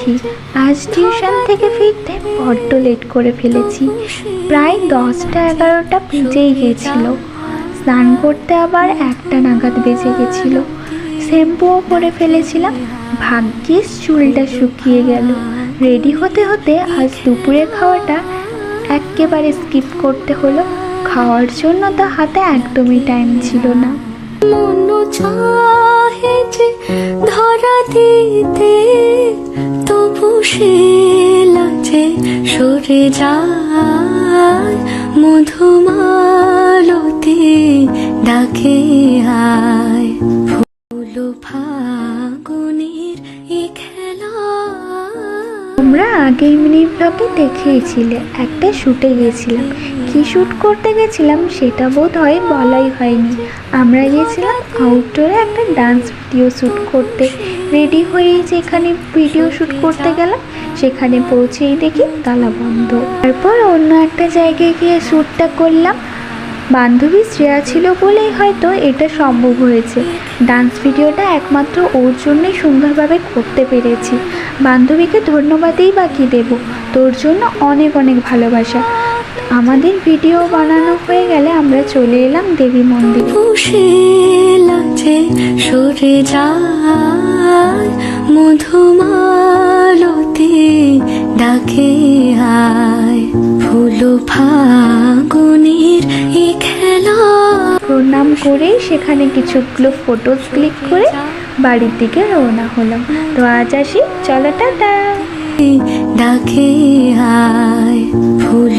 দেখি আজ টিউশন থেকে ফিরতে বড্ড লেট করে ফেলেছি। প্রায় 10টা 11টা বেজেই গেছিল। স্নান করতে আবার 1টা নাগাদ বেজে গেছিল। শ্যাম্পুও করে ফেলেছিলাম, ভাগ্যিস চুলটা শুকিয়ে গেল। রেডি হতে হতে আজ দুপুরের খাওয়াটা একেবারে স্কিপ করতে হলো। খাওয়ার জন্য তো হাতে একদমই টাইম ছিল না। মন চাহে যে ধরা দিতে, তবু সে লাজে সরে যায়। মধুমালতি ডাকে আয়, ফুল ফাগুনের এই খেলা। তোমরা আগের মিনি ব্লগে দেখেইছিলে একটা শ্যুটে গেছিলাম। কি শ্যুট করতে গেছিলাম সেটা বোধ হয় বলাই হয়নি। আমরা গেছিলাম আউটডোরে একটা ডান্স ভিডিও শ্যুট করতে। রেডি হয়েই যেখানে ভিডিও শ্যুট করতে গেলাম সেখানে পৌঁছেই দেখি তালা বন্ধ। তারপর অন্য একটা জায়গায় গিয়ে শ্যুটটা করলাম। বান্ধবী শ্রেয়া ছিল বলেই হয়তো এটা সম্ভব হয়েছে। ডান্স ভিডিওটা একমাত্র ওর জন্যই সুন্দরভাবে করতে পেরেছি। বান্ধবীকে ধন্যবাদই বা কী দেবো, তোর জন্য অনেক অনেক ভালোবাসা। আমাদের ভিডিও বানানো হয়ে গেলে আমরা চলে এলাম দেবী মন্দিরে। বসে লাজে সরে যায়, মধুমালতি ডাকে আয়, ফুল ফাগুনের এই খেলা। প্রণাম করে সেখানে কিছুগুলো ফটোজ ক্লিক করে বাড়ির দিকে রওনা হলাম। তো আজ আসি, চলো টাটা। ডাকে আয়, ফুল